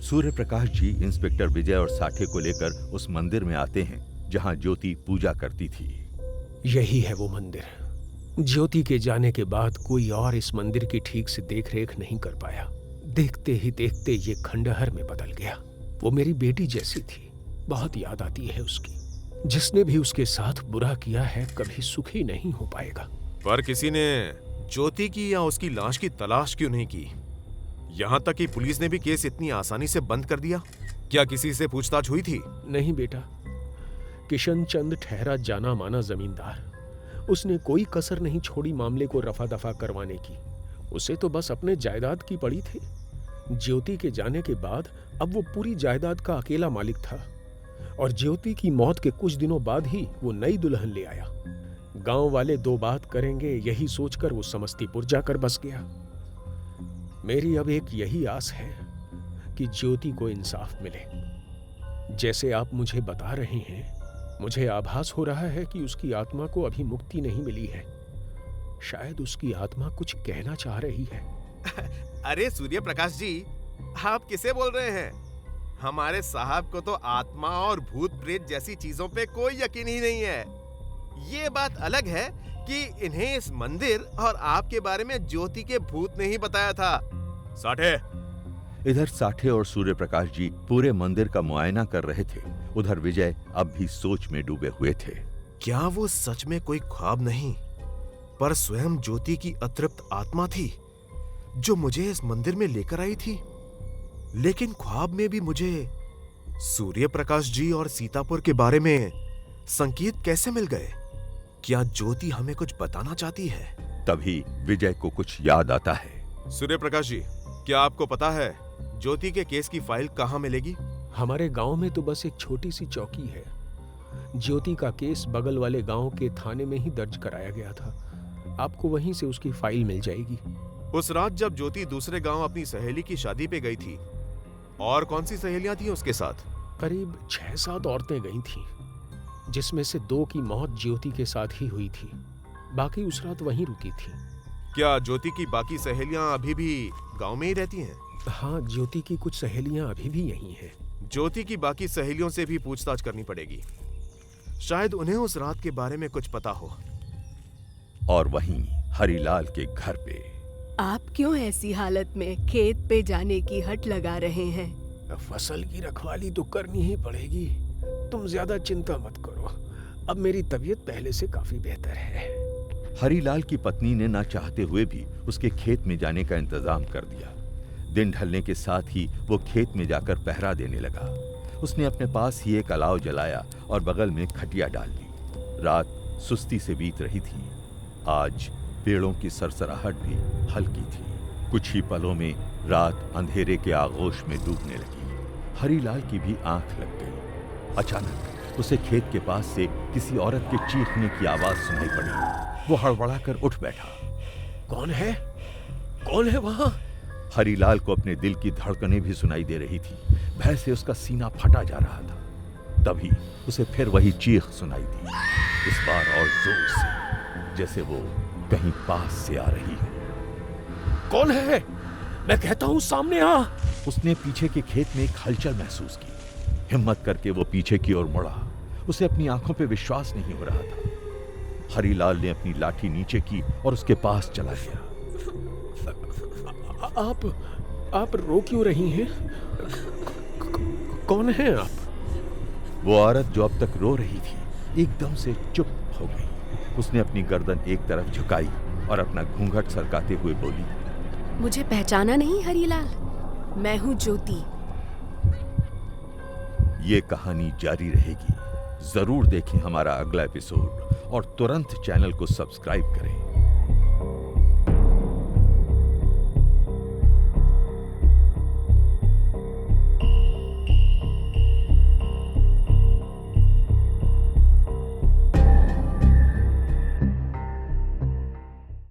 Surya Prakash ji inspector विजय और साठे को लेकर उस मंदिर में आते हैं जहां ज्योति पूजा करती थी। यही है वो मंदिर। ज्योति के जाने के बाद कोई और इस मंदिर की ठीक से देखरेख नहीं कर पाया। देखते ही देखते ये खंडहर में बदल गया। वो मेरी बेटी जैसी थी, बहुत याद आती है उसकी। जिसने भी उसके साथ बुरा किया है कभी सुखी नहीं हो पाएगा। पर किसी ने ज्योति की या उसकी लाश की तलाश क्यों नहीं की? यहाँ तक कि पुलिस ने भी केस इतनी आसानी से बंद कर दिया। क्या किसी से पूछताछ हुई थी? नहीं बेटा, किशन चंद ठहरा जाना माना जमींदार। उसने कोई कसर नहीं छोड़ी मामले को रफा दफा करवाने की। उसे तो बस अपने जायदाद की पड़ी थी। ज्योति के जाने के बाद अब वो पूरी जायदाद का अकेला मालिक था और ज्योति की मौत के कुछ दिनों बाद ही वो नई दुल्हन ले आया। गांव वाले दो बात करेंगे यही सोचकर वो समस्तीपुर जाकर बस गया। मेरी अब एक यही आस है कि ज्योति को इंसाफ मिले। जैसे आप मुझे बता रहे हैं, मुझे आभास हो रहा है कि उसकी आत्मा को अभी मुक्ति नहीं मिली है। शायद उसकी आत्मा कुछ कहना चाह रही है। अरे सूर्य प्रकाश जी, आप किसे बोल रहे हैं? हमारे साहब को तो आत्मा और भूत प्रेत जैसी चीजों पे कोई यकीन ही नहीं है। ये बात अलग है कि इन्हें इस मंदिर और आपके बारे में ज्योति के भूत ने ही बताया था। साठे। इधर साठे और सूर्य प्रकाश जी पूरे मंदिर का मुआयना कर रहे थे। उधर विजय अब भी सोच में डूबे हुए थे। क्या वो सच में कोई ख्वाब नहीं, पर स्वयं ज्योति की अतृप्त आत्मा थी जो मुझे इस मंदिर में लेकर आई थी? लेकिन ख्वाब में भी मुझे सूर्य प्रकाश जी और सीतापुर के बारे में संकेत कैसे मिल गए? क्या ज्योति हमें कुछ बताना चाहती है? तभी विजय को कुछ याद आता है। सूर्य प्रकाश जी, क्या आपको पता है ज्योति के केस की फाइल कहाँ मिलेगी? हमारे गांव में तो बस एक छोटी सी चौकी है। ज्योति का केस बगल वाले गांव के थाने में ही दर्ज कराया गया था। आपको वहीं से उसकी फाइल मिल जाएगी। उस रात जब ज्योति दूसरे गांव अपनी सहेली की शादी पे गई थी, और कौन सी सहेलियां थी उसके साथ? करीब 6-7 औरतें गई थीं, जिसमें से 2 की मौत ज्योति के साथ ही हुई थी। बाकी उस रात वहीं रुकी थी। क्या ज्योति की बाकी सहेलियां अभी भी गांव में ही रहती हैं? हाँ, ज्योति की कुछ सहेलियां अभी भी यहीं हैं। ज्योति की बाकी सहेलियों से भी पूछताछ करनी पड़ेगी। शायद उन्हें उस रात के बारे में कुछ पता हो। और वहीं हरिलाल के घर पे। आप क्यों ऐसी हालत में खेत पे जाने की हट लगा रहे हैं? फसल की रखवाली तो करनी ही पड़ेगी। तुम ज्यादा चिंता मत करो, अब मेरी तबीयत पहले से काफी बेहतर है। हरिलाल की पत्नी ने ना चाहते हुए भी उसके खेत में जाने का इंतजाम कर दिया। दिन ढलने के साथ ही वो खेत में जाकर पहरा देने लगा। उसने अपने पास ही एक अलाव जलाया और बगल में खटिया डाल ली। रात सुस्ती से बीत रही थी। आज पेड़ों की सरसराहट भी हल्की थी। कुछ ही पलों में रात अंधेरे के आगोश में डूबने लगी। हरिलाल की भी आंख लग गई। अचानक उसे खेत के पास से किसी औरत के चीखने की आवाज सुनाई पड़ी। वो हड़बड़ाकर उठ बैठा। कौन है? कौन है वहां? हरिलाल को अपने दिल की धड़कनें भी सुनाई दे रही थी। भय से उसका सीना फटा जा रहा था। तभी उसे फिर वही चीख सुनाई दी, इस बार और जोर से, जैसे वो कहीं पास से आ रही है। कौन है? मैं कहता हूं सामने आ। उसने पीछे के खेत में एक हलचल महसूस की। हिम्मत करके वो पीछे की ओर मुड़ा। उसे अपनी आंखों पे विश्वास नहीं हो रहा था। हरिलाल ने अपनी लाठी नीचे की और उसके पास चला गया। आप रो क्यों रही हैं? कौन है आप? वो औरत जो अब तक रो रही थी एकदम से चुप हो गई। उसने अपनी गर्दन एक तरफ झुकाई और अपना घूंघट सरकाते हुए बोली, मुझे पहचाना नहीं हरिलाल? मैं हूँ ज्योति। ये कहानी जारी रहेगी। जरूर देखें हमारा अगला एपिसोड और तुरंत चैनल को सब्सक्राइब करें।